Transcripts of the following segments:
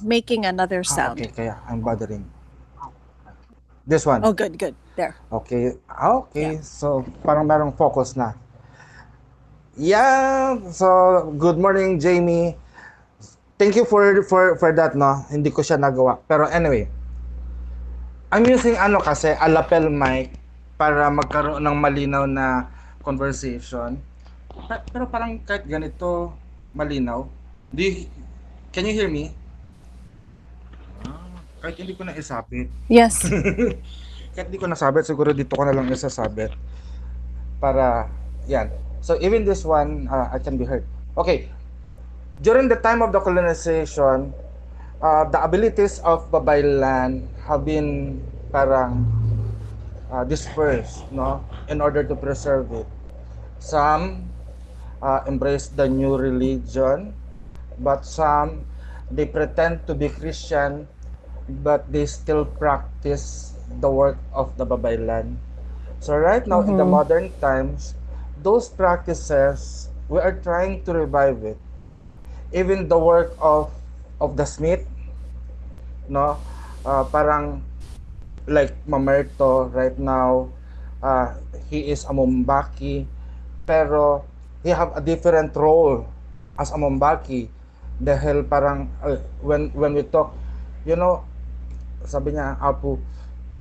making another Okay, sound. kaya I'm bothering. This one. Oh, good, good. There. Okay. Yeah. Okay. So, parang merong focus na. Yeah. So, good morning, Jamie. Thank you for that, no. Hindi ko siya nagawa. Pero anyway, I'm using ano kasi, a lapel mic para magkaroon ng malinaw na conversation. Pero parang kahit ganito malinaw. Do you, can you hear me? Kahit hindi ko na isabit. Yes. Kahit hindi ko nasabit, siguro dito ko na lang isasabit para yan. So even this one, I can be heard. Okay. During the time of the colonization, the abilities of Babaylan have been parang dispersed, no, in order to preserve it. Some embrace the new religion, but some they pretend to be Christian, but they still practice the work of the Babaylan. So right now in the Mm-hmm. modern times, those practices we are trying to revive it. Even the work of the Smith, no, parang like Mamerto right now, uh, he is a Mombaki, pero he have a different role as a Mombaki dahil parang when we talk, you know, sabi niya, Apu,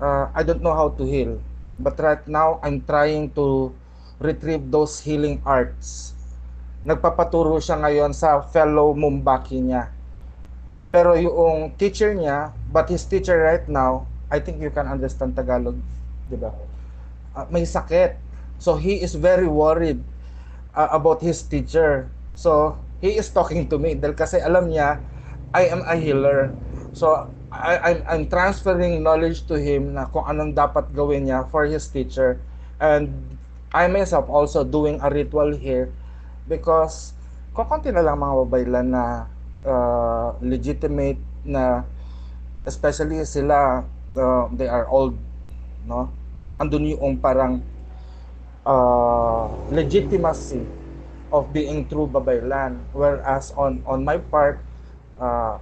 I don't know how to heal, but right now I'm trying to retrieve those healing arts. Nagpapaturo siya ngayon sa fellow Mombaki niya. Pero yung teacher niya, but his teacher right now, I think you can understand Tagalog, di ba? May sakit. So he is very worried about his teacher. So he is talking to me dahil kasi alam niya I am a healer. So I'm transferring knowledge to him na kung anong dapat gawin niya for his teacher. And I myself also doing a ritual here because kukunti na lang mga babaylan na legitimate na, especially sila, they are old, no? Andun yung parang legitimacy of being true babaylan, whereas on my part, uh,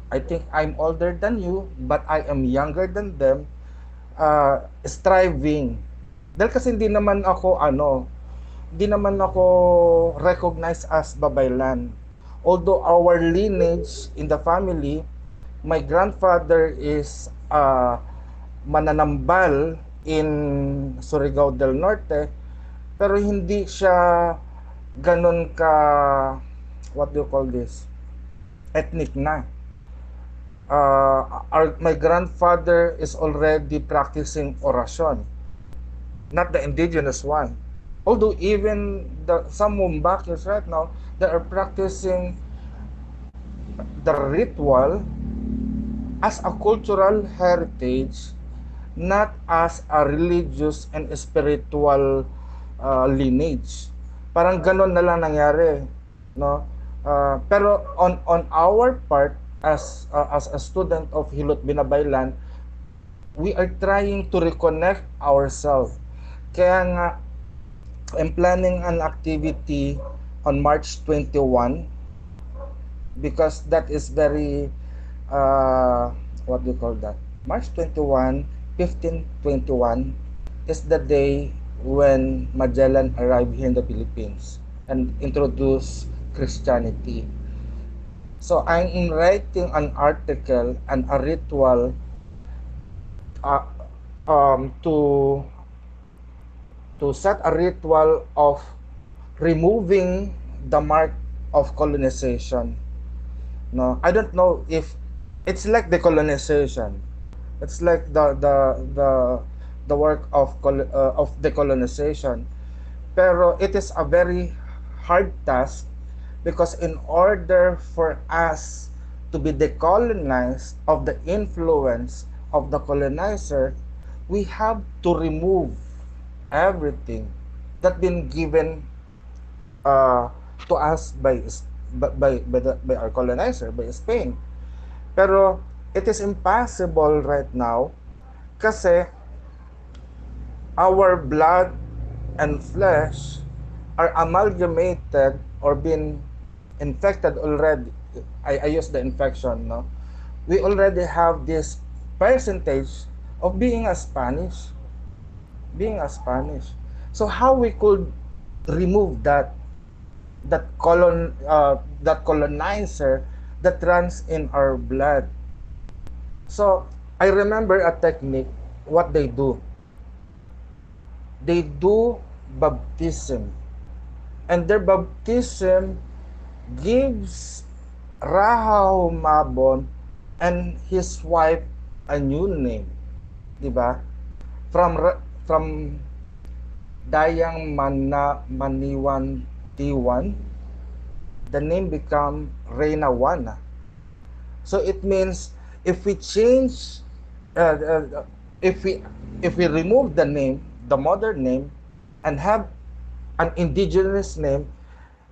I think I'm older than you but I am younger than them, striving dahil kasi hindi naman ako recognized as babaylan, although our lineage in the family, my grandfather is mananambal in Surigao del Norte, pero hindi siya ganun ka, what do you call this, ethnic na. My grandfather is already practicing orasyon, not the indigenous one. Although even some Mumbakis right now, they are practicing the ritual as a cultural heritage, not as a religious and spiritual lineage. Parang ganon na lang nangyari, no? Pero on our part as a student of Hilot Binabaylan, we are trying to reconnect ourselves. Kaya nga I'm planning an activity on March 21 because that is very what do you call that? March 21, 1521 is the day when Magellan arrived here in the Philippines and introduced Christianity. So I'm writing an article and a ritual uh, to set a ritual of removing the mark of colonization. No, I don't know if it's like decolonization. It's like the work of decolonization. Pero it is a very hard task because in order for us to be decolonized of the influence of the colonizer, we have to remove everything that been given uh, to us by our colonizer, by Spain. Pero it is impossible right now kasi our blood and flesh are amalgamated or been infected already. I use the infection, no? we already have this percentage of being a Spanish, so how we could remove that colonizer that runs in our blood. So I remember a technique. What they do baptism, and their baptism gives Rahau Mabon and his wife a new name, di ba? From Dayang Maniwan Tiwan, the name become Reina Wana. So it means if we change, uh, uh, if we remove the name, the modern name, and have an indigenous name,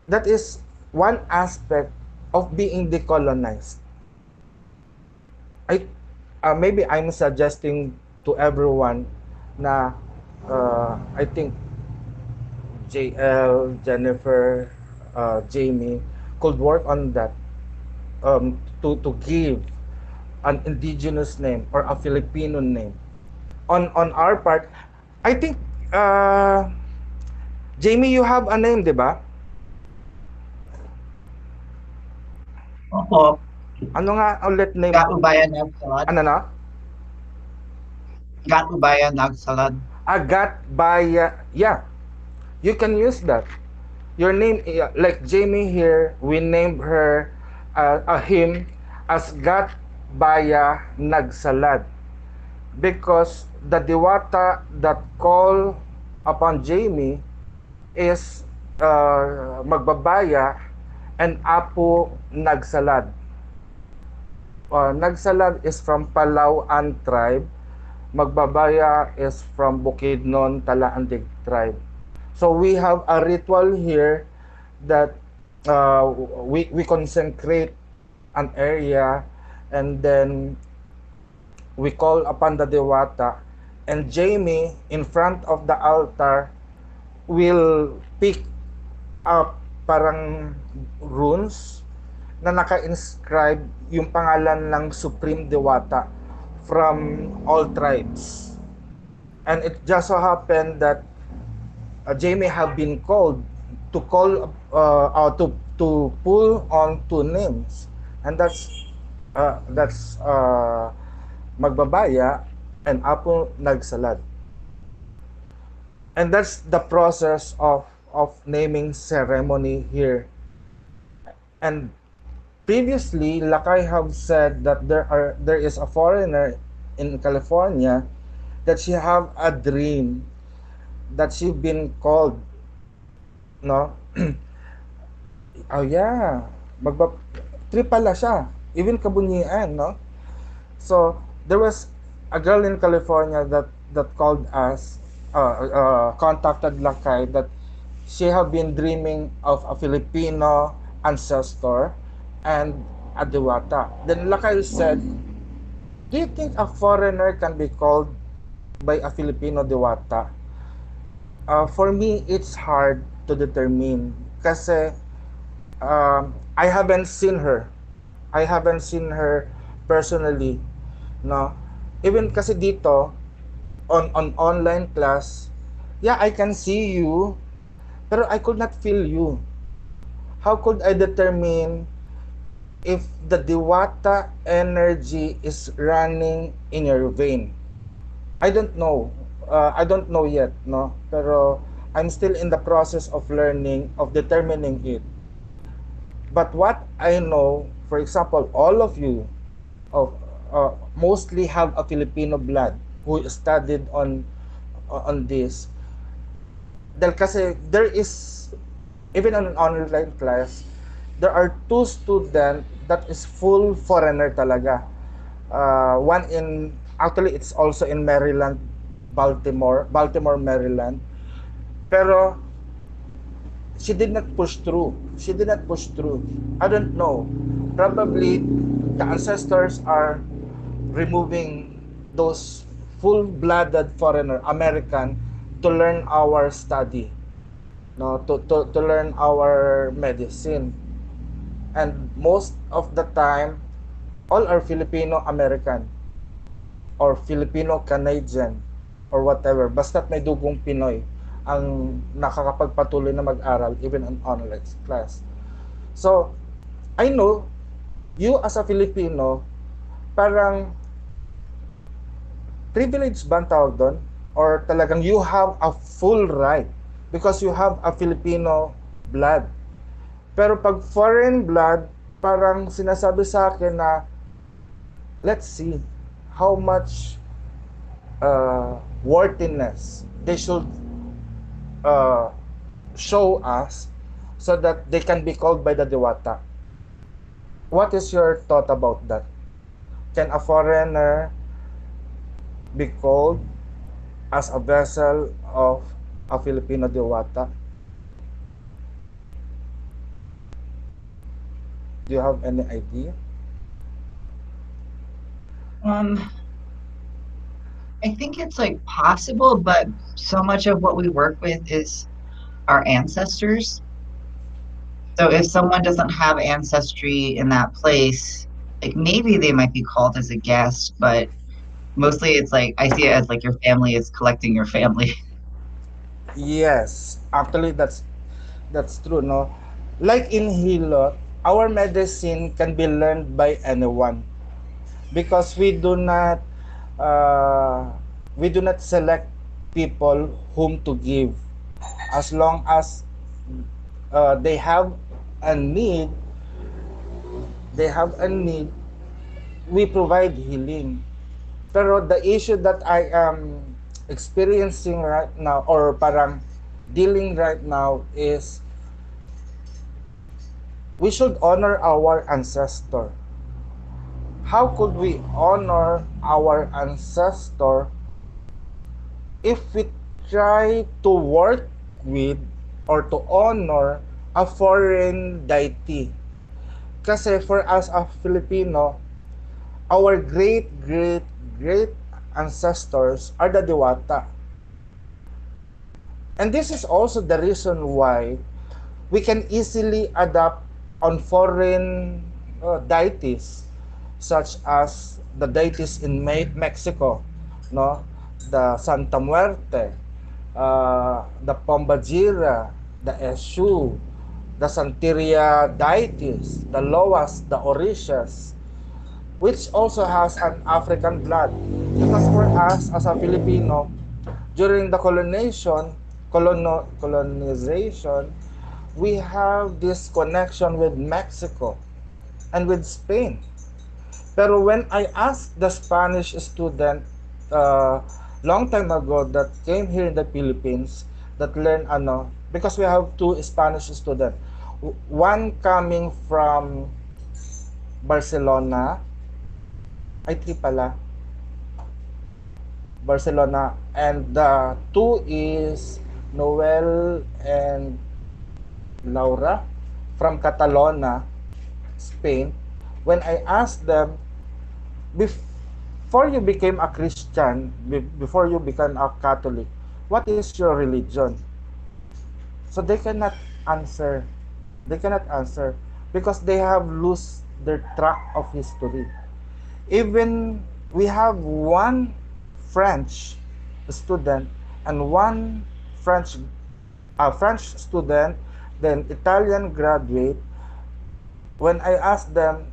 that is one aspect of being decolonized. I maybe I'm suggesting to everyone na I think JL, Jennifer, Jamie could work on that, to give an indigenous name or a Filipino name. On our part, I think, Jamie, you have a name, di ba? Opo, Ano nga ulit name mo? Gatubayan Nagsalad. Ano na? Gatubayan Nagsalad. Agat Baya. Yeah, you can use that. Your name, like Jamie here, we named her, him as Gat Baya Nagsalad, because the diwata that call upon Jamie is, Magbabaya and Apo Nagsalad. Nagsalad is from Palauan tribe. Magbabaya is from Bukidnon, Talaandig tribe. So we have a ritual here that, we consecrate an area, and then we call upon the Dewata, and Jamie in front of the altar will pick up parang runes na naka-inscribe yung pangalan ng Supreme Dewata from all tribes. And it just so happened that, Jamie have been called to pull on two names, and that's Magbabaya and Apo Nagsalad. And that's the process of naming ceremony here. And previously, Lakay have said that there is a foreigner in California that she have a dream that she been called, no? Oh yeah, trip pala siya, even kabunyian, no? So there was a girl in California that called us, contacted Lakay, that she have been dreaming of a Filipino ancestor and a Diwata. Then Lakay said, do you think a foreigner can be called by a Filipino Diwata? For me, it's hard to determine kasi, I haven't seen her. I haven't seen her personally, no? Even kasi dito, on online class, yeah, I can see you, pero I could not feel you. How could I determine if the Diwata energy is running in your vein? I don't know. I don't know yet, no? Pero I'm still in the process of learning, of determining it. But what I know, for example, all of you, mostly have a Filipino blood who studied on this. Dahil kasi there is, even on an online class, there are two students that is full foreigner talaga. One in, actually it's also in Maryland, Baltimore, Maryland. Pero she did not push through. I don't know. Probably the ancestors are removing those full-blooded foreigner, American, to learn our study, no, to learn our medicine. And most of the time, all are Filipino American or Filipino Canadian or whatever. Basta't may dugong Pinoy ang nakakapagpatuloy na mag-aral even on online class. So, I know you as a Filipino, parang privilege ba ang tawag doon? Or talagang you have a full right because you have a Filipino blood. Pero pag foreign blood, parang sinasabi sa akin na let's see how much worthiness they should uh, show us so that they can be called by the Diwata. What is your thought about that? Can a foreigner be called as a vessel of a Filipino Diwata? Do you have any idea? I think it's like possible, but so much of what we work with is our ancestors. So if someone doesn't have ancestry in that place, like maybe they might be called as a guest, but mostly it's like I see it as like your family is collecting your family. Yes, actually that's true, no? Like in Hilot, our medicine can be learned by anyone because uh, we do not select people whom to give as long as they have a need, they have a need, we provide healing. Pero the issue that I am experiencing right now or parang dealing right now is we should honor our ancestor. How could we honor our ancestor if we try to work with or to honor a foreign deity? Kasi for us as Filipino, our great great great ancestors are the Diwata. And this is also the reason why we can easily adapt on foreign deities such as the deities in Mexico, no? The Santa Muerte, the Pombajira, the Eshu, the Santeria deities, the Loas, the Orishas, which also has an African blood. Because for us as a Filipino, during the colonization, we have this connection with Mexico and with Spain. Pero when I asked the Spanish student long time ago that came here in the Philippines that learned because we have two Spanish students. One coming from Barcelona, ay three pala, Barcelona, and the two is Noel and Laura from Catalonia, Spain. When I asked them, before you became a Christian, before you became a Catholic, what is your religion? So they cannot answer. They cannot answer because they have lost their track of history. Even we have one French student and one French student, then Italian graduate. When I asked them,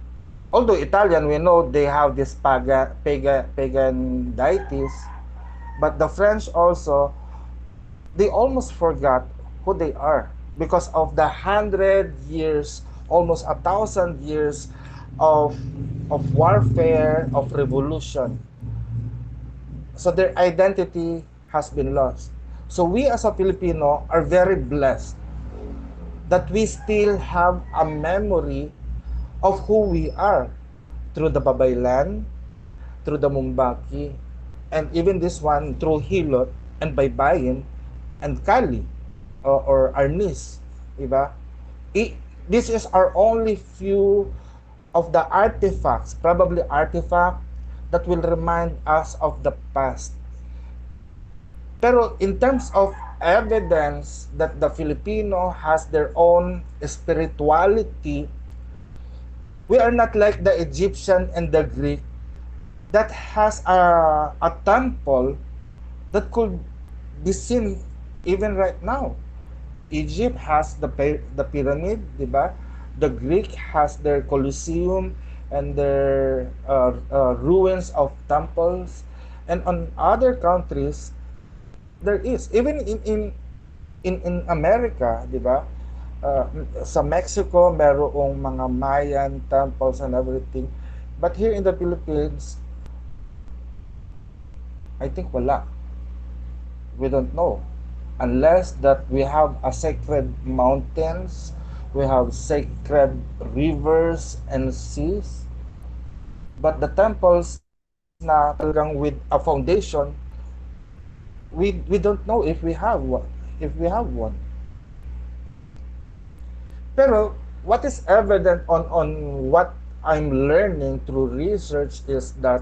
although Italian, we know they have this pagan deities, but the French also, they almost forgot who they are because of the 100 years, almost 1,000 years of warfare, of revolution. So their identity has been lost. So we as a Filipino are very blessed that we still have a memory of who we are through the Babaylan, through the Mumbaki, and even this one through Hilot and Baybayin and Kali or Arnis, diba? This is our only few of the artifacts, probably artifact that will remind us of the past. Pero in terms of evidence that the Filipino has their own spirituality, We are not like the Egyptian and the Greek that has a temple that could be seen even right now. Egypt has the pyramid, di ba? The Greek has their Colosseum and their ruins of temples, and on other countries there is even in America, di ba? Uh, sa Mexico merong mga Mayan temples and everything, but here in the Philippines, I think wala. We don't know, unless that we have a sacred mountains, we have sacred rivers and seas, but the temples na talagang with a foundation, we don't know if we have one, pero what is evident on what I'm learning through research is that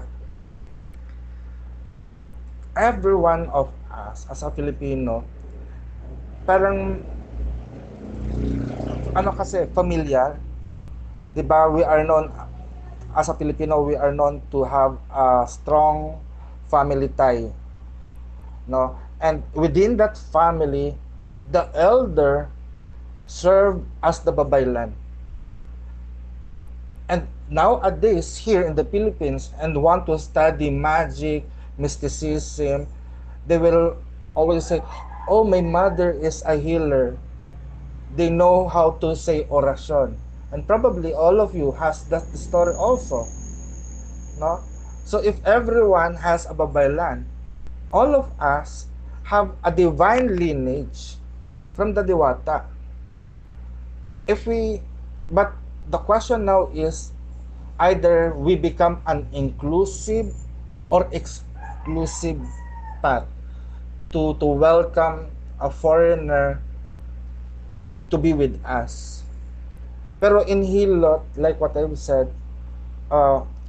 every one of us as a Filipino, parang ano kasi familiar, 'di ba? We are known as a Filipino, we are known to have a strong family tie, no? And within that family, the elder served as the babaylan. And nowadays here in the Philippines and want to study magic, mysticism, they will always say, "Oh, my mother is a healer." They know how to say orasyon. And probably all of you has that story also, no? So if everyone has a babaylan, all of us have a divine lineage from the Diwata. If we, but the question now is either we become an inclusive or exclusive path to welcome a foreigner to be with us. Pero in Hilot, like what I've said,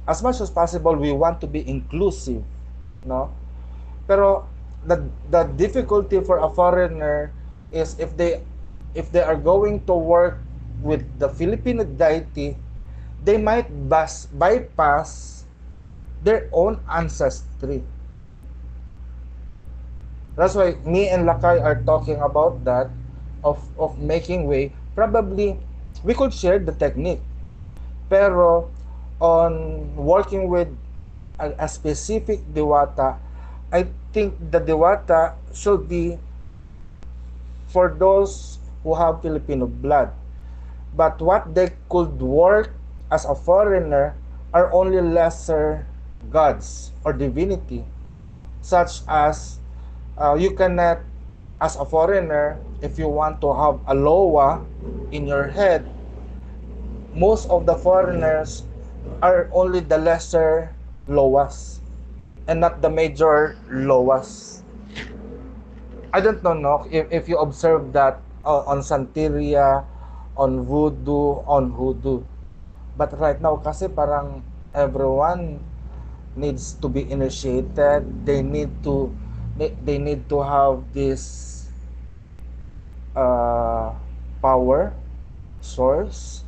as much as possible, we want to be inclusive, no? Pero the difficulty for a foreigner is if they are going to work with the Filipino deity, they might bypass their own ancestry. That's why me and Lakay are talking about that, of making way. Probably we could share the technique, pero on working with a specific diwata, I think the diwata should be for those who have Filipino blood. But what they could work as a foreigner are only lesser gods or divinity, such as you cannot, as a foreigner, if you want to have a loa in your head, most of the foreigners are only the lesser loas and not the major loas. I don't know, no, if you observe that on Santeria, on voodoo, on hoodoo. But right now kasi parang everyone needs to be initiated. They need to have this uh, power source.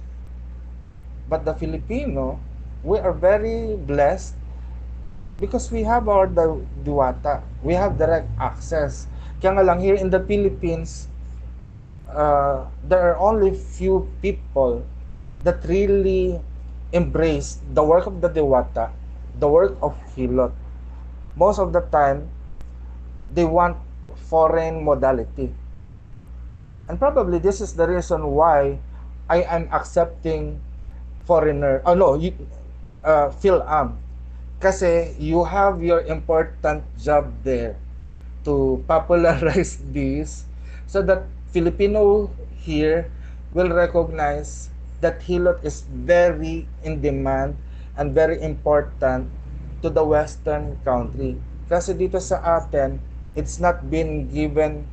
But the Filipino, we are very blessed because we have our diwata. We have direct access. Kaya nga lang here in the Philippines, there are only few people that really embrace the work of the Diwata, the work of Hilot. Most of the time, they want foreign modality. And probably this is the reason why I am accepting foreigner, oh no, Phil-Am. Kasi you have your important job there to popularize this so that Filipino here will recognize that Hilot is very in demand and very important to the Western country. Kasi dito sa atin, it's not been given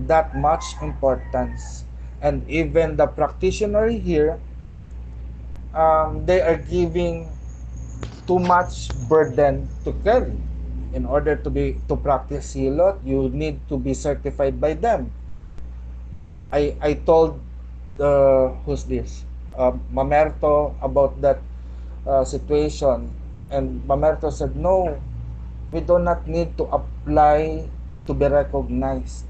that much importance. And even the practitioner here, they are giving too much burden to carry. In order to practice Hilot, you need to be certified by them. I told who's this? Mamerto about that situation, and Mamerto said, no, we do not need to apply to be recognized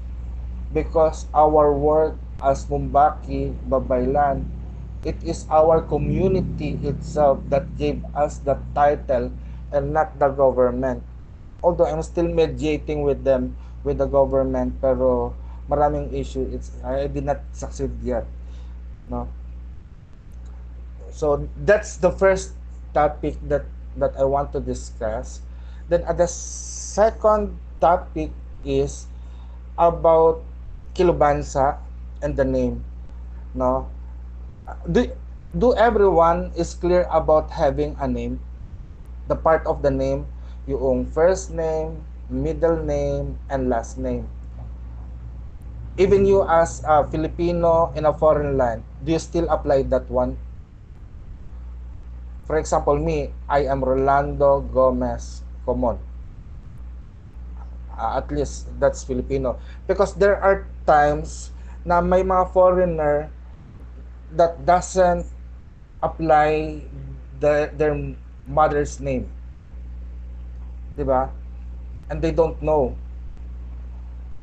because our work as Mumbaki Babaylan, it is our community itself that gave us the title and not the government. Although I'm still mediating with them, with the government, pero maraming issue. I did not succeed yet. No? So that's the first topic that I want to discuss. Then the second topic is about Kilubansa and the name. No, do do everyone is clear about having a name? The part of the name, yung first name, middle name, and last name. Even you as a Filipino in a foreign land, do you still apply that one? For example, me, I am Rolando Gomez Comon. At least that's Filipino. Because there are times na may mga foreigner that doesn't apply their mother's name. Diba? And they don't know.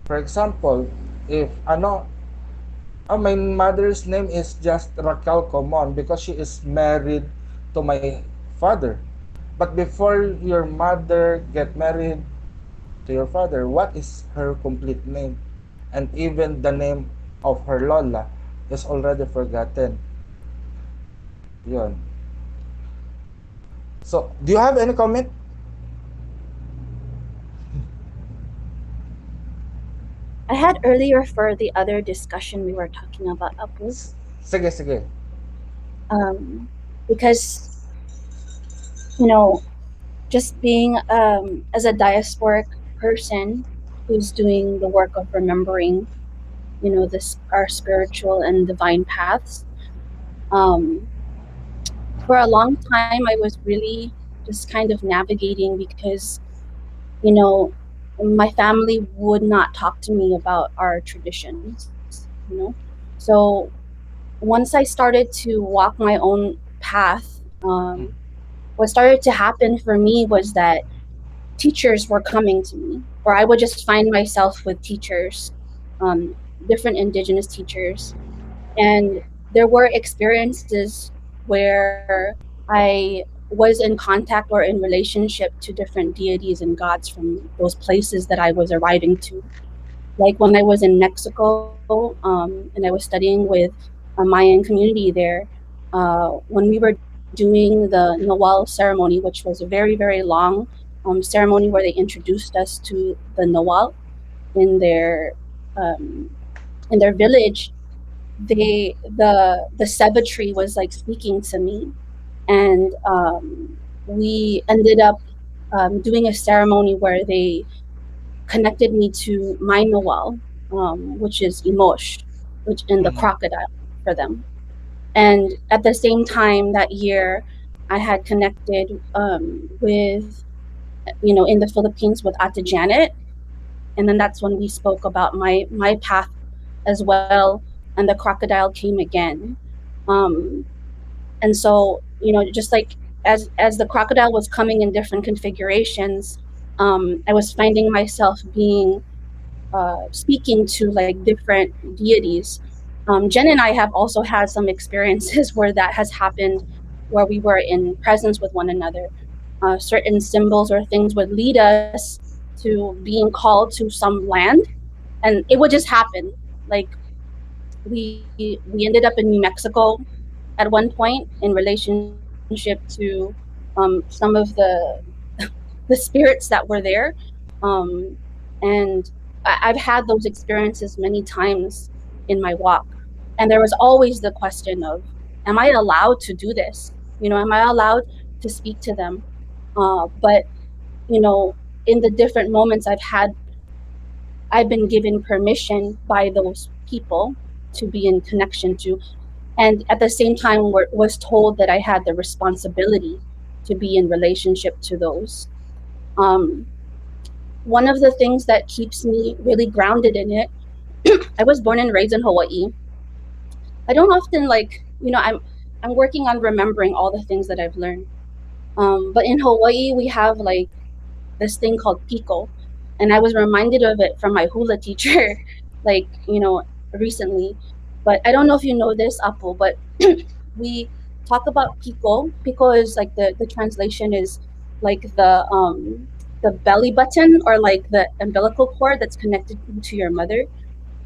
For example, if my mother's name is just Raquel Comon because she is married to my father. But before your mother get married to your father, what is her complete name? And even the name of her lola is already forgotten. Yun. So, do you have any comment? I had earlier for the other discussion we were talking about Apu, Sige, sige. because just being as a diasporic person who's doing the work of remembering, this our spiritual and divine paths. For a long time, I was really just kind of navigating because, you know, my family would not talk to me about our traditions. So once I started to walk my own path, what started to happen for me was that teachers were coming to me, or I would just find myself with teachers, different indigenous teachers. And there were experiences where I was in contact or in relationship to different deities and gods from those places that I was arriving to. Like when I was in Mexico, and I was studying with a Mayan community there, when we were doing the Nawal ceremony, which was a very, very long ceremony where they introduced us to the Nawal in their um, in their village. The cemetery was like speaking to me, and we ended up doing a ceremony where they connected me to my Nawal, which is Imosh, which in the crocodile for them. And at the same time that year, I had connected with, in the Philippines with Ate Janet, and then that's when we spoke about my path as well, and the crocodile came again. Um, and so, just like as the crocodile was coming in different configurations, I was finding myself being speaking to like different deities. Jen and I have also had some experiences where that has happened, where we were in presence with one another. Certain symbols or things would lead us to being called to some land, and it would just happen. Like we ended up in New Mexico at one point in relationship to some of the spirits that were there, um, and I've had those experiences many times in my walk, and there was always the question of, am I allowed to do this? Am I allowed to speak to them? But in the different moments I've been given permission by those people to be in connection to, and at the same time was told that I had the responsibility to be in relationship to those. Um, One of the things that keeps me really grounded in it, I was born and raised in Hawaii. I don't often I'm working on remembering all the things that I've learned. But in Hawaii, we have like this thing called piko, and I was reminded of it from my hula teacher, like recently. But I don't know if you know this, Apple, but we talk about piko. Piko is like the translation is like the belly button or like the umbilical cord that's connected to your mother.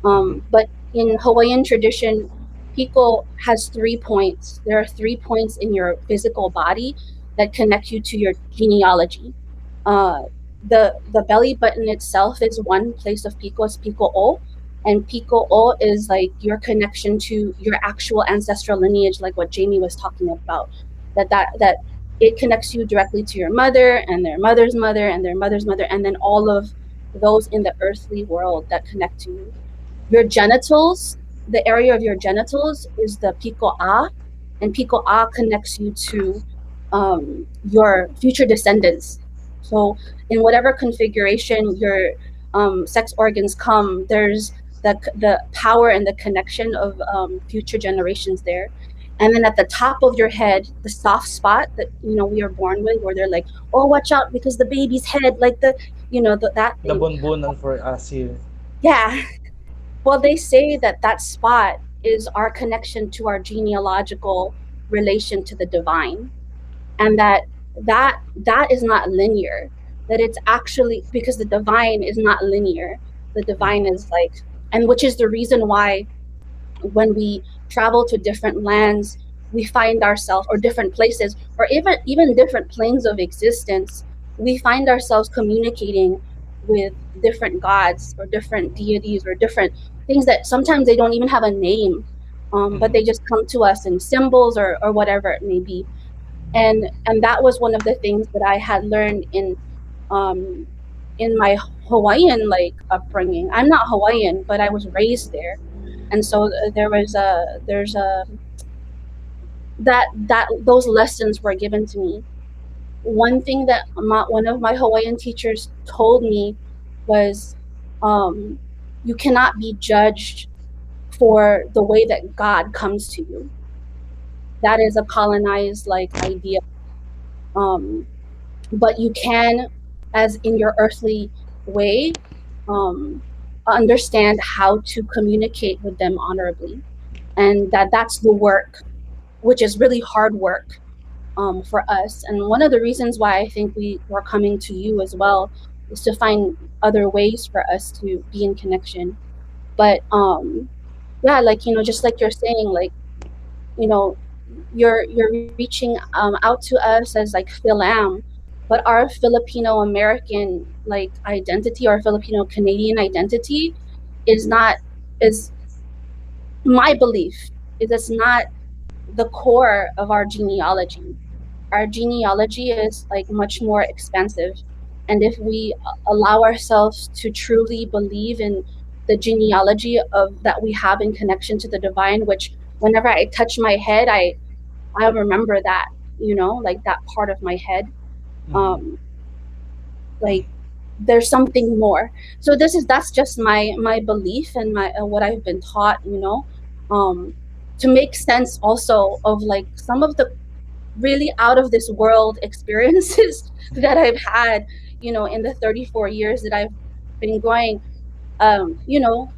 Mhm. But in Hawaiian tradition, Piko has 3 points. There are 3 points in your physical body that connect you to your genealogy. Uh, the belly button itself is one place of Piko, is Piko O, and Piko O is like your connection to your actual ancestral lineage, like what Jamie was talking about. That it connects you directly to your mother and their mother's mother and their mother's mother, and then all of those in the earthly world that connect to you. Your genitals, the area of your genitals is the pico A, and pico A connects you to your future descendants. So, in whatever configuration your sex organs come, there's the power and the connection of future generations there. And then at the top of your head, the soft spot that we are born with, where they're like, "Oh, watch out because the baby's head, like that The thing." bunbunan for us here. Yeah, well, they say that that spot is our connection to our genealogical relation to the divine, and that is not linear. That it's actually because the divine is not linear. The divine Mhm. is like, and which is the reason why when we travel to different lands, we find ourselves, or different places, or even different planes of existence, we find ourselves communicating with different gods or different deities or different things that sometimes they don't even have a name, but Mhm. they just come to us in symbols or whatever it may be. And that was one of the things that I had learned um, in my Hawaiian like upbringing. I'm not Hawaiian, but I was raised there, and so there's a that those lessons were given to me. One thing that one of my Hawaiian teachers told me was, um, you cannot be judged for the way that God comes to you. That is a colonized like idea. Um, but you can, as in your earthly way, um, understand how to communicate with them honorably, and that's the work, which is really hard work for us. And one of the reasons why I think we were coming to you as well is to find other ways for us to be in connection. But yeah, like just like you're saying, like you know, you're reaching out to us as like Philam, but our Filipino American like identity or Filipino Canadian identity is not is my belief is it's not the core of our genealogy. Our genealogy is like much more expansive, and if we allow ourselves to truly believe in the genealogy of that we have in connection to the divine, which whenever I touch my head, I remember that, like that part of my head, Mhm. um like there's something more. So that's just my belief and my what I've been taught, um to make sense also of like some of the really out of this world experiences that I've had, in the 34 years that I've been going.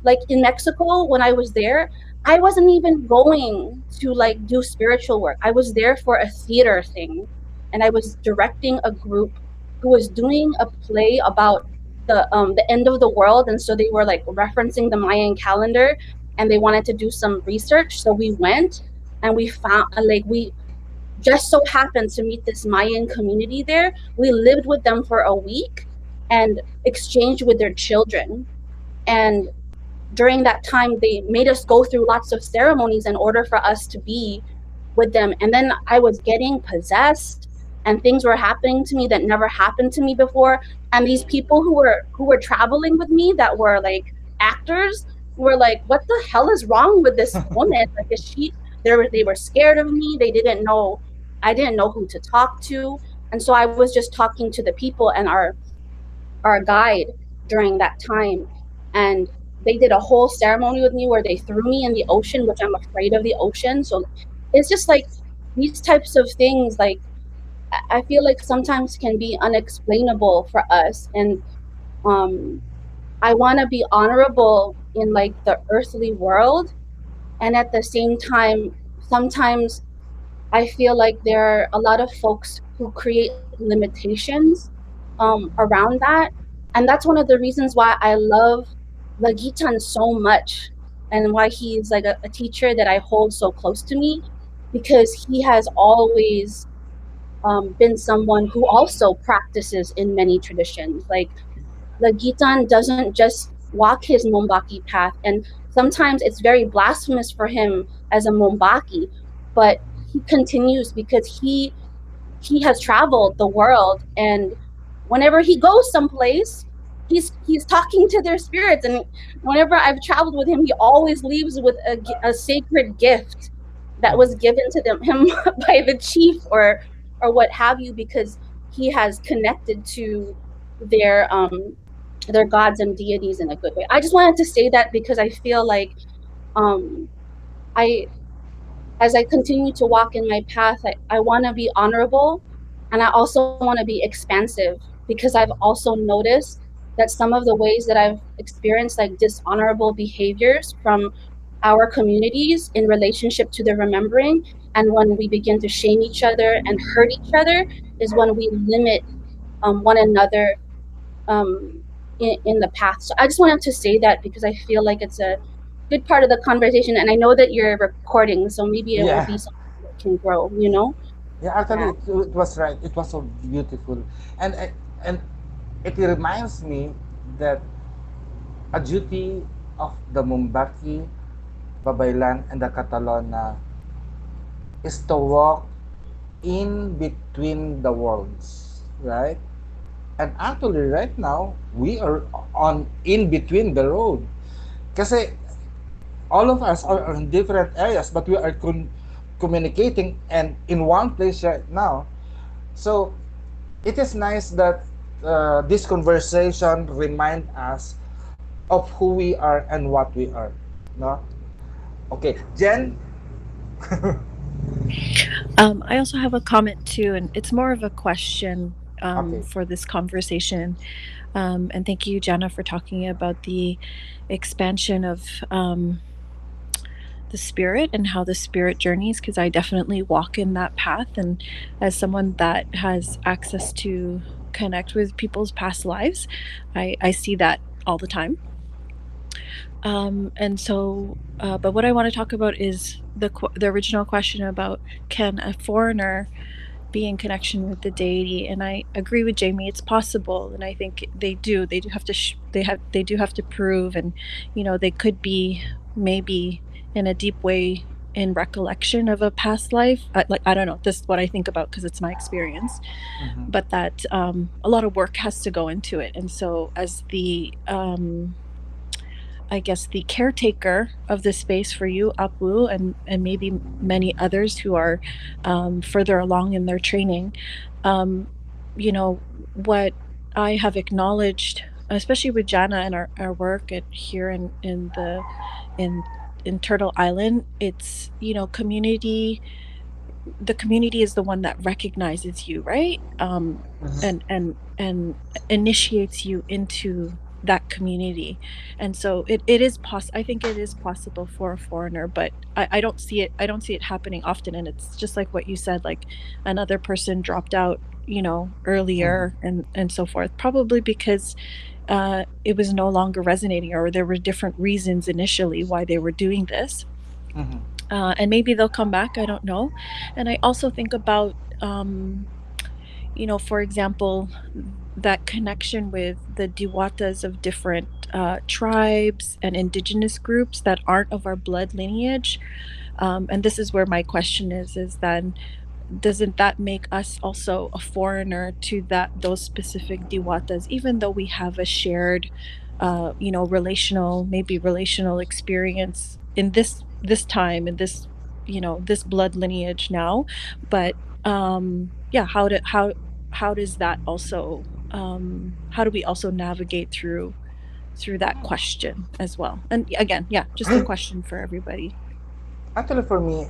Like in Mexico when I was there, I wasn't even going to like do spiritual work. I was there for a theater thing, and I was directing a group who was doing a play about the end of the world, and so they were like referencing the Mayan calendar, and they wanted to do some research. So we went and we found like we just so happened to meet this Mayan community there. We lived with them for a week and exchanged with their children. And during that time, they made us go through lots of ceremonies in order for us to be with them. And then I was getting possessed, and things were happening to me that never happened to me before. And these people who were traveling with me that were like actors were like, "What the hell is wrong with this woman? Like, is she?" They were scared of me. They didn't know. I didn't know who to talk to, and so I was just talking to the people and our guide during that time. And they did a whole ceremony with me where they threw me in the ocean, which I'm afraid of the ocean. So it's just like these types of things, like I feel like sometimes can be unexplainable for us. And um I want to be honorable in like the earthly world, and at the same time sometimes I feel like there are a lot of folks who create limitations around that. And that's one of the reasons why I love Lagitan so much, and why he's like a teacher that I hold so close to me, because he has always been someone who also practices in many traditions. Like Lagitan doesn't just walk his Mombaki path, and sometimes it's very blasphemous for him as a Mombaki, but he continues because he has traveled the world, and whenever he goes someplace, he's talking to their spirits. And whenever I've traveled with him, he always leaves with a sacred gift that was given to him by the chief or what have you, because he has connected to their um their gods and deities in a good way. I just wanted to say that because I feel like um I as I continue to walk in my path, I want to be honorable, and I also want to be expansive, because I've also noticed that some of the ways that I've experienced like dishonorable behaviors from our communities in relationship to the remembering, and when we begin to shame each other and hurt each other, is when we limit one another in the path. So I just wanted to say that because I feel like it's a good part of the conversation, and I know that you're recording, so maybe it will be Yeah. something that can grow, you know? Yeah, Yeah. actually, it was right. It was so beautiful, and and it reminds me that a duty of the Mumbaki, Babaylan, and the Catalona is to walk in between the worlds, right? And actually, right now, we are on in between the road. Kasi all of us are in different areas, but we are communicating and in one place right now. So it is nice that this conversation remind us of who we are and what we are. No? Okay, Jen. I also have a comment too, and it's more of a question Okay. for this conversation. And thank you, Jenna, for talking about the expansion of the spirit and how the spirit journeys, because I definitely walk in that path. And as someone that has access to connect with people's past lives, I see that all the time. And so, but what I want to talk about is the original question about, can a foreigner be in connection with the deity? And I agree with Jamie, it's possible, and I think they do have to they do have to prove, and they could be maybe in a deep way in recollection of a past life. Like, I don't know, this is what I think about because it's my experience, Mm-hmm. but that a lot of work has to go into it. And so as the I guess the caretaker of the space for you, Apu, and maybe many others who are further along in their training, um, what I have acknowledged, especially with Jana and our work here in in Turtle Island, it's community. The community is the one that recognizes you, right? And initiates you into that community. And so it is I think it is possible for a foreigner, but I don't see it happening often. And it's just like what you said, like another person dropped out Mm-hmm. earlier and so forth, probably because it was no longer resonating, or there were different reasons initially why they were doing this. Mm-hmm. And maybe they'll come back, I don't know. And I also think about for example, that connection with the Diwatas of different tribes and indigenous groups that aren't of our blood lineage. And this is where my question is then, doesn't that make us also a foreigner to those specific Diwatas, even though we have a shared relational experience in this time, in this blood lineage now? But yeah, how does that also how do we also navigate through that question as well? And again, yeah, just a question for everybody. Actually, for me,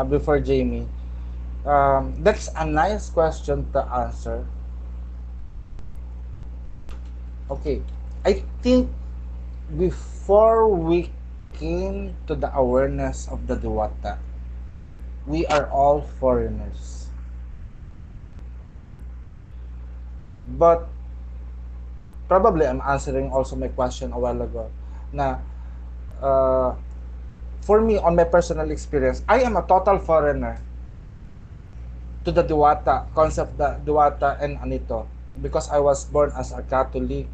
before Jamie, That's a nice question to answer. Okay, I think before we came to the awareness of the Diwata, we are all foreigners. But probably I'm answering also my question a while ago. Na uh, for me, on my personal experience, I am a total foreigner to the Diwata concept, the Diwata and Anito, because I was born as a Catholic.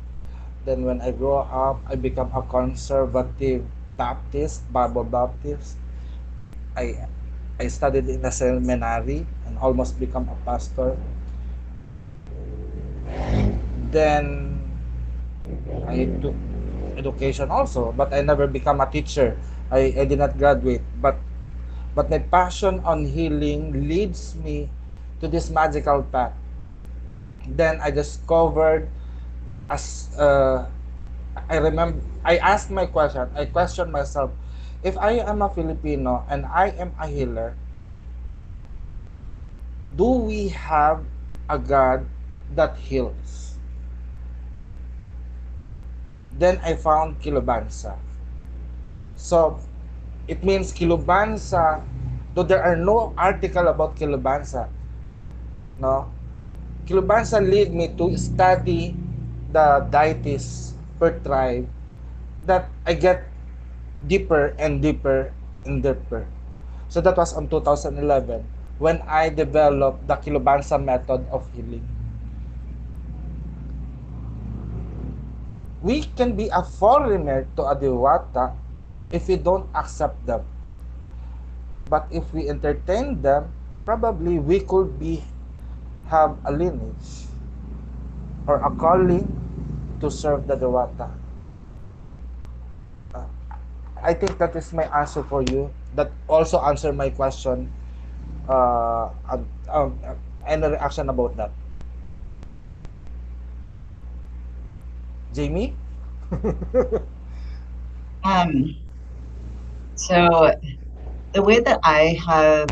Then when I grow up, I become a conservative Baptist, Bible Baptist. I I studied in a seminary and almost become a pastor. Then I took education also, but I never become a teacher. I did not graduate. But my passion on healing leads me to this magical path. Then I discovered as I remember I asked my question. I questioned myself, if I am a Filipino and I am a healer, do we have a God that heals? Then I found Kilobansa. So it means Kilobansa, though there are no article about Kilobansa, no? Kilobansa lead me to study the deities per tribe, that I get deeper and deeper and deeper. So that was on 2011 when I developed the Kilobansa method of healing. We can be a foreigner to a Diwata if we don't accept them. But if we entertain them, probably we could be have a lineage or a calling to serve the Dewata. Uh, I think that is my answer for you. That also answer my question. Um, um, any reaction about that, Jamie? Um, so the way that I have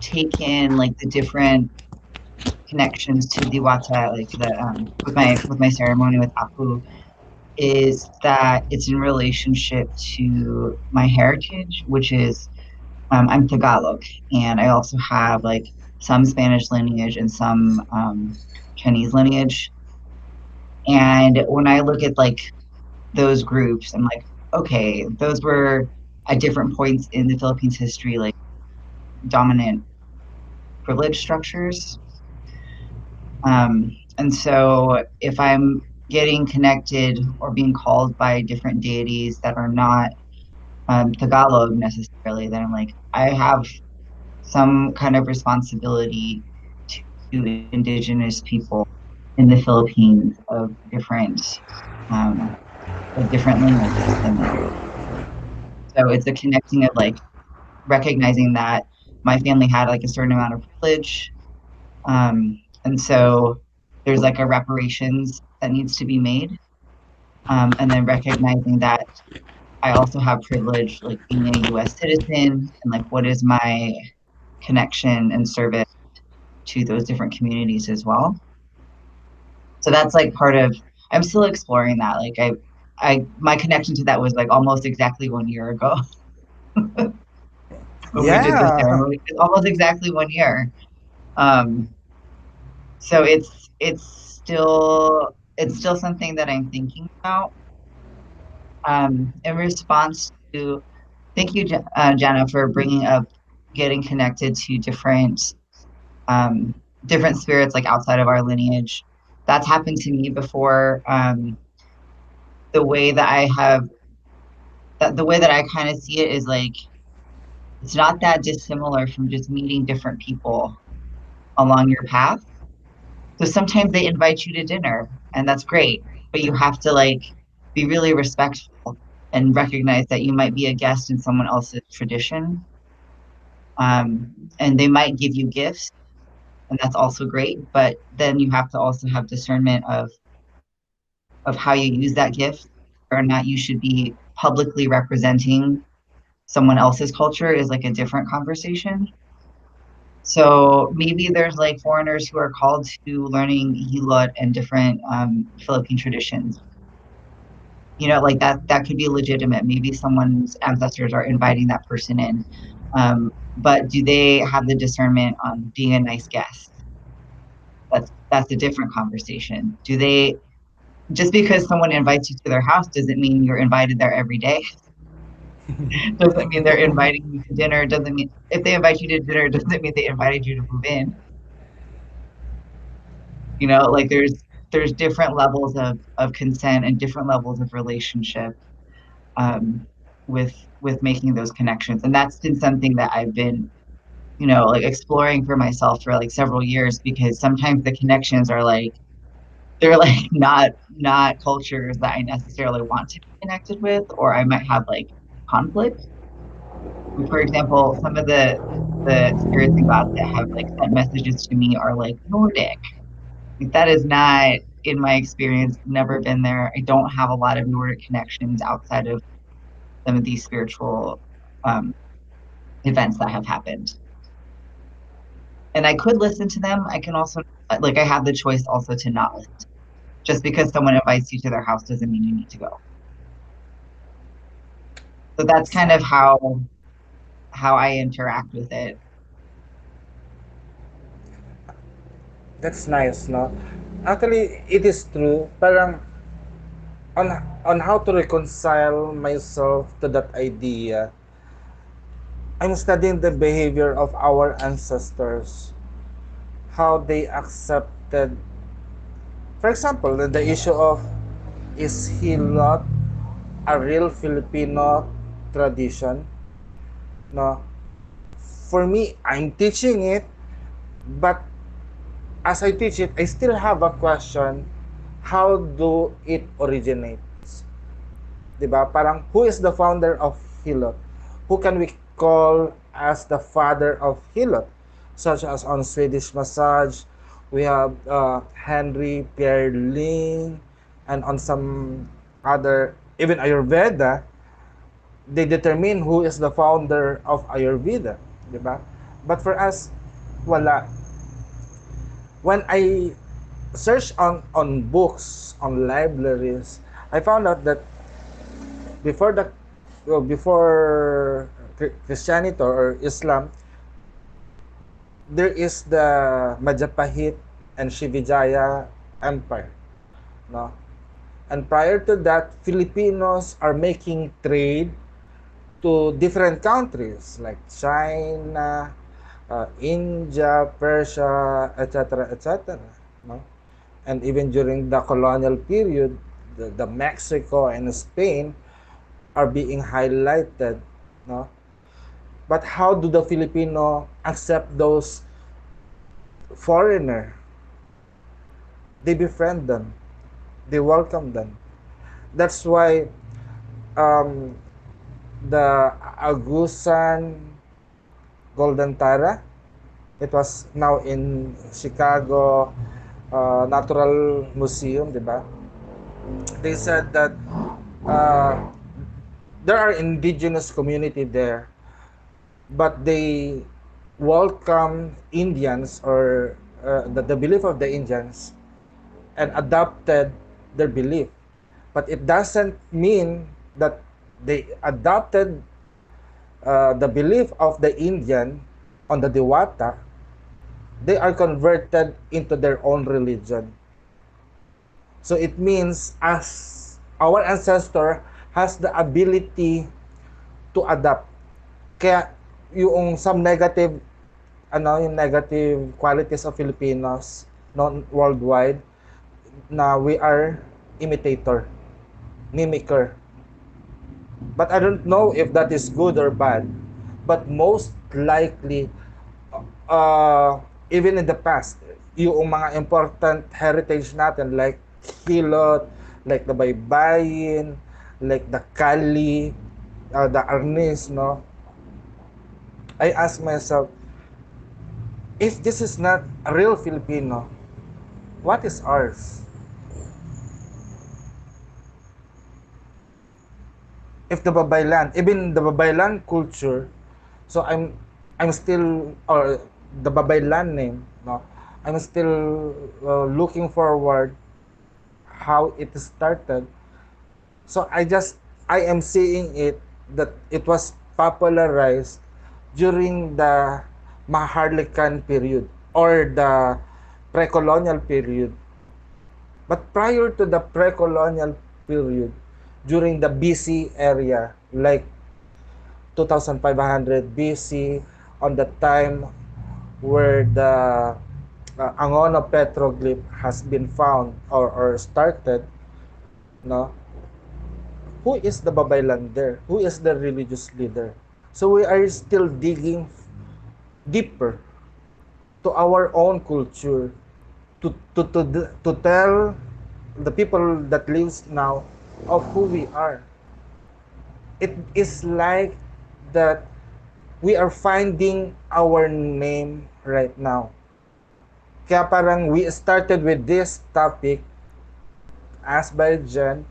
taken like the different connections to Diwata, like the with my ceremony with Apu, is that it's in relationship to my heritage, which is I'm Tagalog, and I also have like some Spanish lineage and some Chinese lineage. And when I look at like those groups, I'm like, okay, those were at different points in the Philippines history, like dominant privilege structures. And so if I'm getting connected or being called by different deities that are not Tagalog necessarily, then I'm like, I have some kind of responsibility to indigenous people in the Philippines um, of different lineages than me. So it's a connecting of like recognizing that my family had like a certain amount of privilege. And so there's like a reparations that needs to be made. And then recognizing that I also have privilege, like being a US citizen, and like what is my connection and service to those different communities as well. So that's like part of, I'm still exploring that. Like my connection to that was like almost exactly 1 year ago when we did the Yeah. ceremony. It's almost exactly 1 year. Um, so it's still something that I'm thinking about. In response to, thank you, Jana, for bringing up getting connected to um, different spirits like outside of our lineage. That's happened to me before. The way that I have that the way that I kind of see it is like it's not that dissimilar from just meeting different people along your path. So sometimes they invite you to dinner, and that's great, but you have to like be really respectful and recognize that you might be a guest in someone else's tradition. And they might give you gifts, and that's also great, but then you have to also have discernment of how you use that gift, or not you should be publicly representing someone else's culture is like a different conversation. So maybe there's like foreigners who are called to learning Hilot and different Philippine traditions. Like that could be legitimate. Maybe someone's ancestors are inviting that person in. But do they have the discernment on being a nice guest? That's a different conversation. Do they just because someone invites you to their house doesn't mean you're invited there every day. Doesn't mean they're inviting you to dinner. Doesn't mean if they invite you to dinner, doesn't mean they invited you to move in. Like there's different levels of consent and different levels of relationship um, with making those connections. And that's been something that I've been, like exploring for myself for like several years because sometimes the connections are like they're like not cultures that I necessarily want to be connected with, or I might have like conflict. For example, some of the spirits and gods that have like sent messages to me are like Nordic. Like, that is not in my experience, never been there. I don't have a lot of Nordic connections outside of some of these spiritual um, events that have happened. And I could listen to them. I can also, like, I have the choice also to not listen. Just because someone invites you to their house doesn't mean you need to go. So that's kind of Exactly. how I interact with it. That's nice, no? Actually, it is true. Parang on how to reconcile myself to that idea, I'm studying the behavior of our ancestors, how they accepted, for example, the issue of is he not a real Filipino tradition? No, for me, I'm teaching it, but as I teach it, I still have a question: how do it originate? 'Di ba? Parang who is the founder of Hilot? Who can we call as the father of Hilot? Such as on Swedish massage, we have Henry Pierre Ling, and on some other, even Ayurveda, they determine who is the founder of Ayurveda, 'di ba? But for us, wala. When I search on books, on libraries, I found out that before the before Christianity or Islam, there is the Majapahit and Srivijaya Empire, no? And prior to that, Filipinos are making trade to different countries like China, India, Persia, etc., etc. No? And even during the colonial period, the Mexico and Spain are being highlighted. No? But how do the Filipino accept those foreigner? They befriend them. They welcome them. That's why um, the Agusan Golden Tara, it was now in Chicago Natural Museum, di ba? They said that uh, there are indigenous community there, but they welcome Indians or the belief of the Indians and adopted their belief. But it doesn't mean that they adopted the belief of the Indian on the Diwata. They are converted into their own religion. So it means as our ancestor has the ability to adapt. Kaya yung some negative yung negative qualities of Filipinos non worldwide na we are imitator, mimicker. But I don't know if that is good or bad. But most likely, uh, even in the past, yung mga important heritage natin like Hilot, like the Baybayin, like the Kali, the Arnis, no? I ask myself, if this is not a real Filipino, what is ours? If the Babaylan, even the Babaylan culture, so I'm still or the Babaylan name, no, I'm still looking forward how it started. So I am seeing it that it was popularized during the Maharlikan period or the pre-colonial period. But prior to the pre-colonial period, during the BC area, like 2500 BC, on the time where the Angono petroglyph has been found or started, no, who is the Babaylan there? Who is the religious leader? So we are still digging deeper to our own culture to tell the people that lives now of who we are. It is like that we are finding our name right now. Kaya parang we started with this topic asked by Jen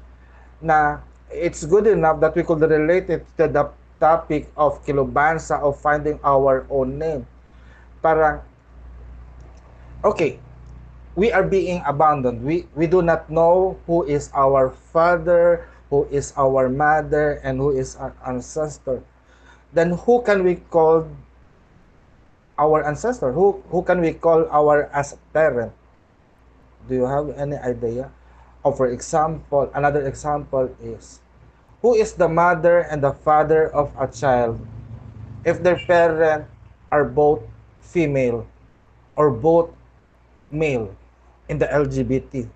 na it's good enough that we could relate it to the topic of kilubansa of finding our own name. Parang, okay, we are being abandoned. We do not know who is our father, who is our mother, and who is our ancestor. Then who can we call our ancestor? Who can we call our as parent? Do you have any idea? Or for example, another example is, who is the mother and the father of a child if their parent are both female or both male in the LGBT?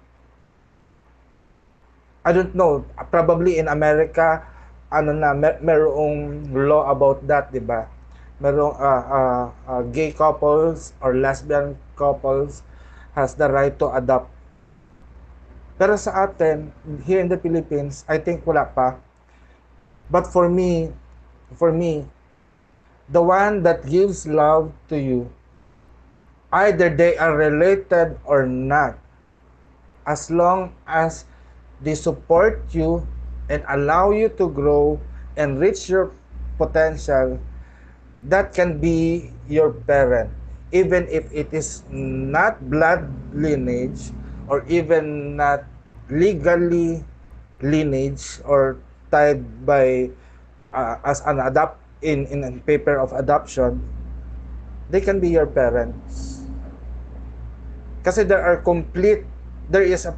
I don't know. Probably in America, ano na, merong law about that, di ba? Merong gay couples or lesbian couples has the right to adopt. Pero sa atin, here in the Philippines, I think wala pa. But for me, the one that gives love to you, either they are related or not, as long as they support you and allow you to grow and reach your potential, that can be your parent. Even if it is not blood lineage or even not legally lineage or tied by as an adopt in a paper of adoption, they can be your parents. Kasi there are complete, there is a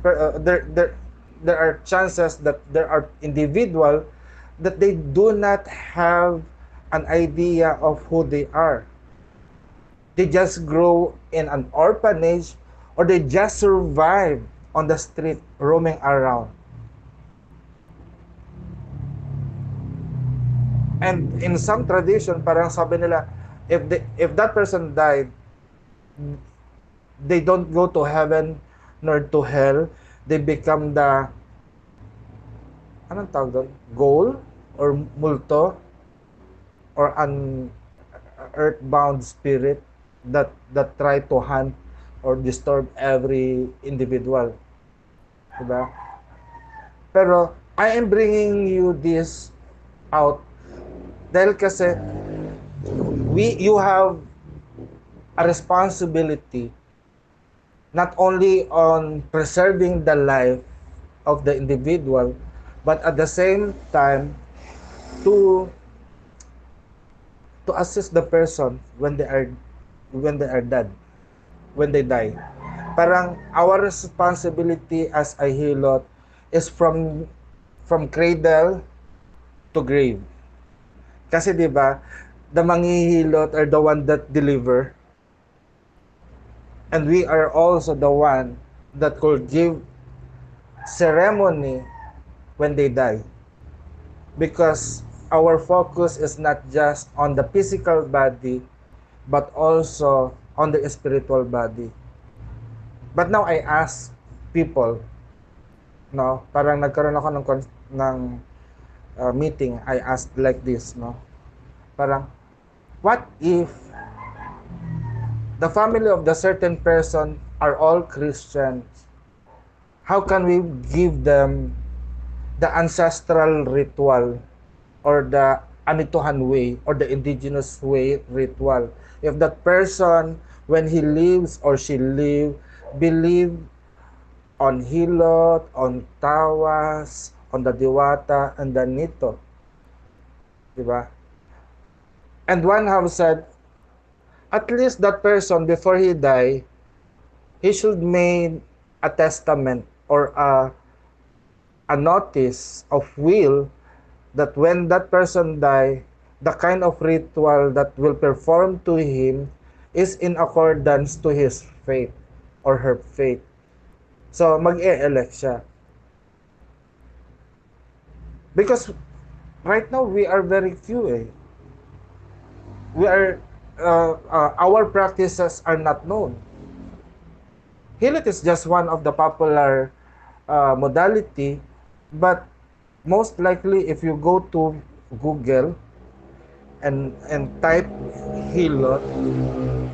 there are chances that there are individual that they do not have an idea of who they are. They just grow in an orphanage or they just survive on the street roaming around. And in some tradition, parang sabi nila, if that person died, they don't go to heaven nor to hell. They become the, anong tawag doon? Goal or multo or an earthbound spirit that try to hunt or disturb every individual. Diba? Pero I am bringing you this out dahil kasi you have a responsibility not only on preserving the life of the individual, but at the same time to assist the person when they are dead, when they die. Parang our responsibility as a hilot is from cradle to grave. Kasi 'di ba, the manghihilot are the one that deliver, and we are also the one that could give ceremony when they die. Because our focus is not just on the physical body, but also on the spiritual body. But now I ask people, no, parang nagkaroon ako ng meeting. I asked like this, no, parang, what if the family of the certain person are all Christians? How can we give them the ancestral ritual or the Anituhan way or the indigenous way ritual. If that person, when he lives or she live, believe on Hilot, on Tawas, on the Diwata, and the Nito. Diba? And one have said, at least that person, before he die, he should make a testament or a notice of will that when that person die, the kind of ritual that will perform to him is in accordance to his faith or her faith. So, mag-e-elect siya. Because right now, we are very few eh. We are, our practices are not known. Hilot is just one of the popular modality, but most likely if you go to Google and type Hilot,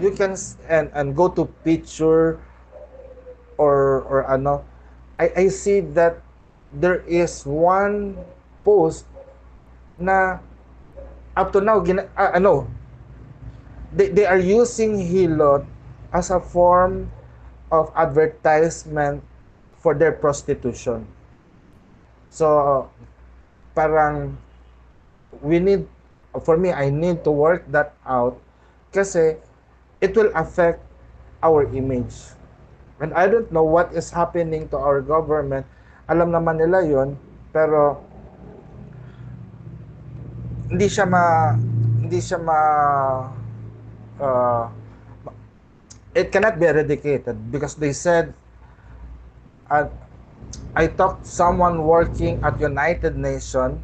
you can and go to picture or ano, I see that there is one post na up to now ano, they are using Hilot as a form of advertisement for their prostitution. So parang we need, for me, I need to work that out kasi it will affect our image. And I don't know what is happening to our government. Alam naman nila yon, pero hindi siya ma hindi siya ma uh, it cannot be eradicated because they said, uh, I talked to someone working at United Nations,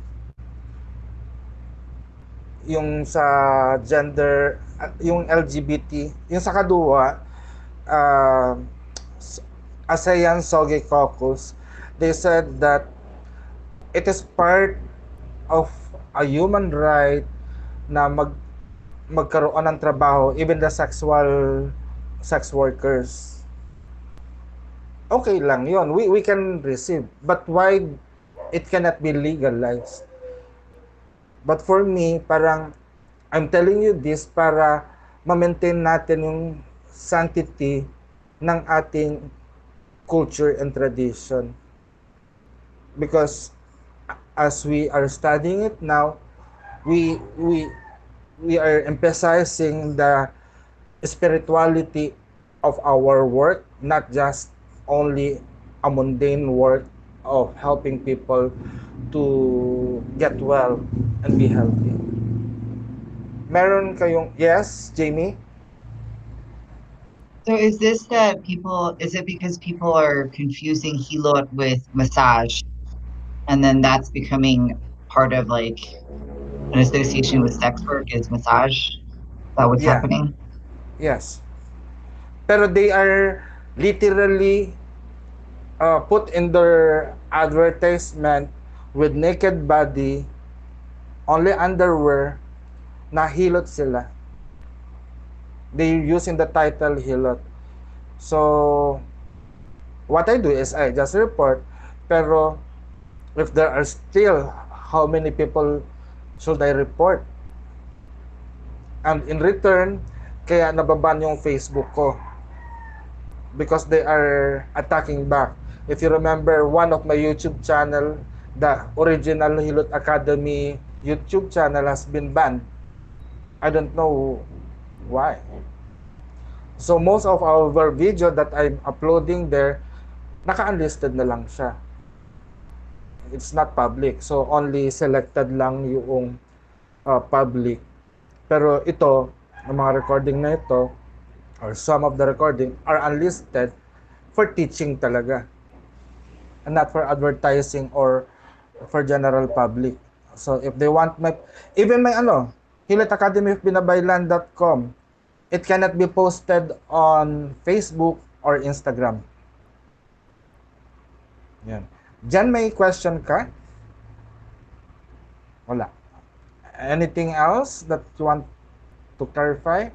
yung sa gender, yung LGBT, yung sa kadua, uh, ASEAN Sogi Caucus, they said that it is part of a human right na magkaroon ng trabaho, even the sex workers. Okay lang yon, we can receive, but why it cannot be legalized? But for me, parang I'm telling you this para ma-maintain natin yung sanctity ng ating culture and tradition. Because as we are studying it now, we we we are emphasizing the spirituality of our work, not just only a mundane work of helping people to get well and be healthy. Meron kayong, yes, Jamie? So is this that people, is it because people are confusing Hilot with massage? And then that's becoming part of like an association with sex work is massage? Is that what's Yeah, happening? yes. Pero they are literally put in their advertisement with naked body, only underwear, na hilot sila. They using the title hilot. So, what I do is I just report, pero if there are still, how many people should I report? And in return, kaya nababan yung Facebook ko because they are attacking back. If you remember, one of my YouTube channel, the original Hilot Academy YouTube channel has been banned. I don't know why. So most of our video that I'm uploading there, naka-unlisted na lang siya. It's not public. So only selected lang yung public. Pero ito, ang mga recording na ito, or some of the recording, are unlisted for teaching talaga. And not for advertising or for general public. So if they want my, even my Hilot Academy of Binabaylan.com, it cannot be posted on Facebook or Instagram. Yan. Jan, may question ka? Wala. Anything else that you want to clarify?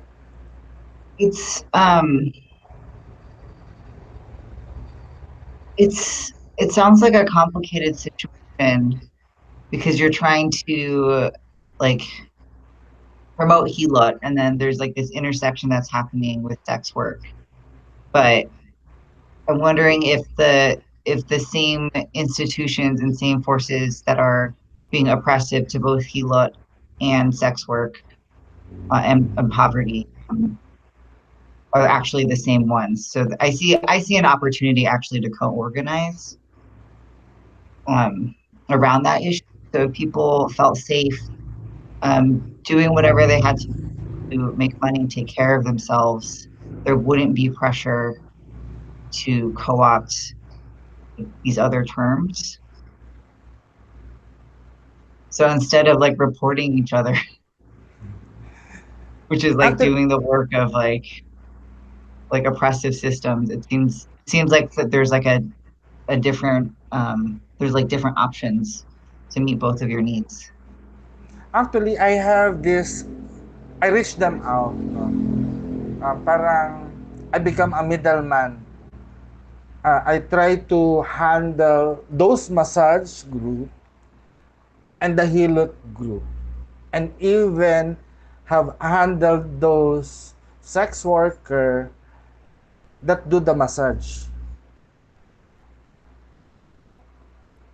It's um it sounds like a complicated situation because you're trying to like promote Hilot, and then there's like this intersection that's happening with sex work. But I'm wondering if the same institutions and same forces that are being oppressive to both Hilot and sex work and poverty are actually the same ones. So I see an opportunity actually to co-organize um, around that issue. So people felt safe doing whatever they had to make money and take care of themselves. There wouldn't be pressure to co-opt these other terms. So instead of like reporting each other, which is like Actually, doing the work of like oppressive systems, it seems like that there's like a different there's like different options to meet both of your needs. actually, I have this, I reach them out. No? Parang, I become a middleman. I try to handle those massage group and the Hilot group. And even have handled those sex worker that do the massage.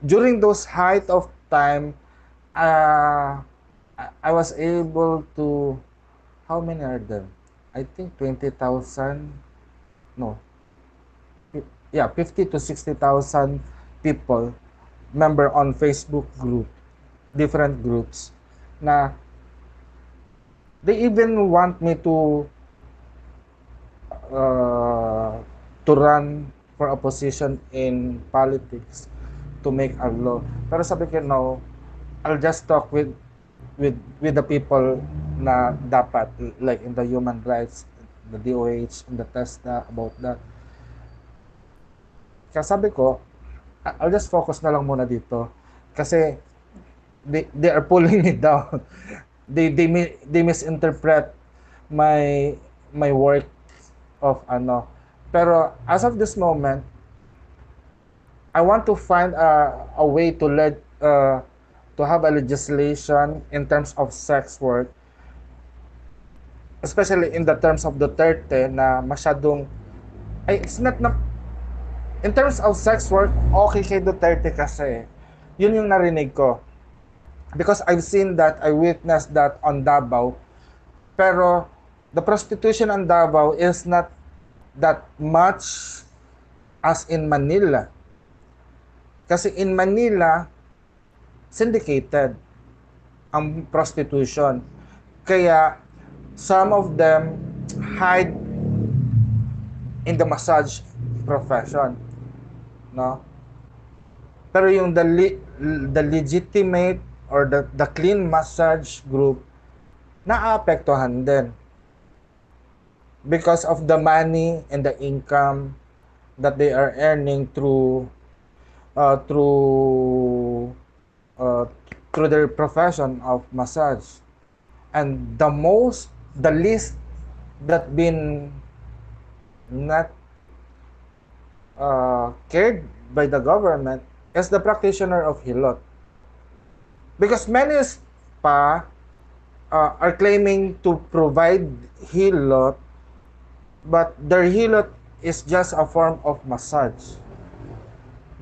During those height of time, uh, I was able to, how many are there? I think 20,000, no, yeah, 50 to 60,000 people member on Facebook group, different groups, na they even want me uh, to run for a position in politics to make a law. Pero sabi ko, no, I'll just talk with the people na dapat, like in the human rights, the DOH, and the TESDA about that. Kaya sabi ko, I'll just focus na lang muna dito. Kasi they are pulling me down. They misinterpret my my work of ano. Pero as of this moment, I want to find a way to have a legislation in terms of sex work, especially in the terms of Duterte na masyadong, ay, it's not na, in terms of sex work, okay kay Duterte kasi. Yun yung narinig ko. Because I've seen that, I witnessed that on Davao. Pero the prostitution on Davao is not that much as in Manila. Kasi in Manila, syndicated ang prostitution. Kaya some of them hide in the massage profession, no? Pero yung the legitimate or the clean massage group naapektuhan din because of the money and the income that they are earning uh, through uh, through their profession of massage. And the least that been not cared by the government is the practitioner of Hilot. Because many spa are claiming to provide Hilot, but their Hilot is just a form of massage.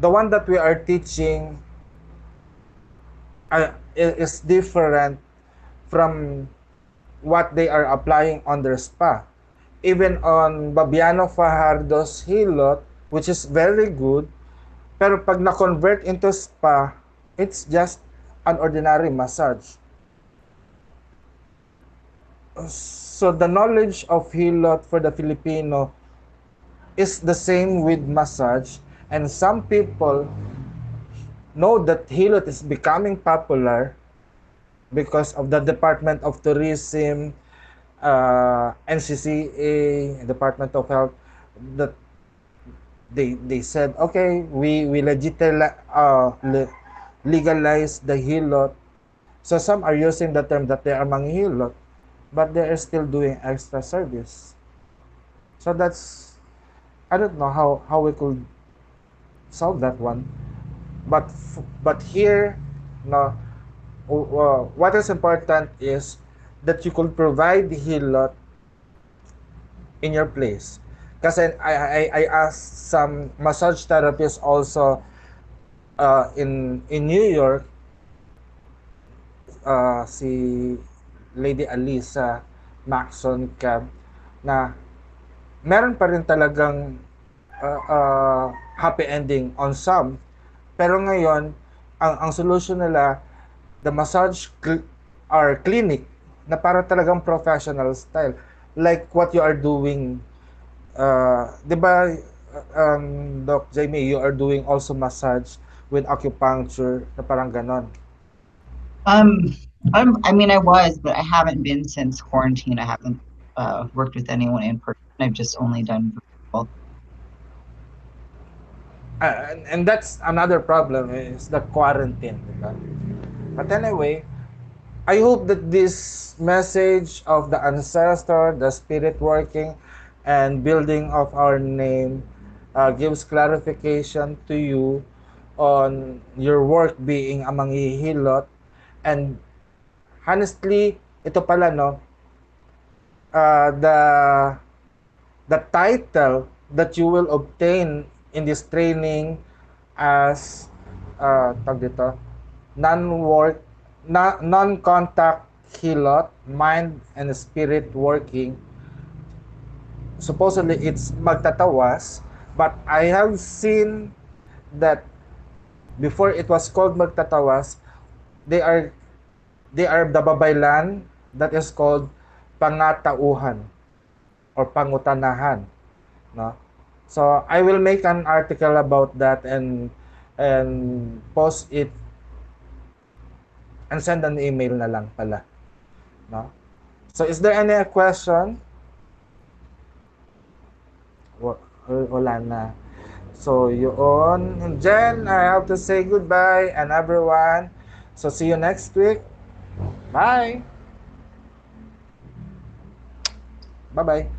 The one that we are teaching is different from what they are applying on their spa. Even on Babiano Fajardo's Hilot, which is very good, pero pag na-convert into spa, it's just an ordinary massage. So the knowledge of Hilot for the Filipino is the same with massage, and some people know that Hilot is becoming popular because of the Department of Tourism, NCCA, Department of Health, that they said, okay, we legalize the Hilot. So some are using the term that they are manghihilot, but they are still doing extra service. So that's, I don't know how we could solve that one. But here, no, what is important is that you could provide hilot in your place. Kasi I asked some massage therapists also in New York, si Lady Alisa Maxon Cab, na meron pa rin talagang happy ending on some. Pero ngayon, ang solution nila, the or clinic na para talagang professional style. Like what you are doing. Di ba, Doc Jamie, you are doing also massage with acupuncture na parang ganon. Um, I mean, I was, but I haven't been since quarantine. I haven't worked with anyone in person. I've just only done virtual. And that's another problem is the quarantine. Diba? But anyway, I hope that this message of the ancestor, the spirit working, and building of our name gives clarification to you on your work being a manghihilot. And honestly, ito pala no, the title that you will obtain in this training as tag dito, non-work non-contact hilot, mind and spirit working. Supposedly it's magtatawas, but I have seen that before it was called magtatawas, they are the babaylan that is called pangatauhan or pangutanahan, no? So I will make an article about that and post it and send an email na lang pala, no? So is there any question? Wala na. So yun. And Jen, I have to say goodbye and everyone. So see you next week. Bye. Bye-bye.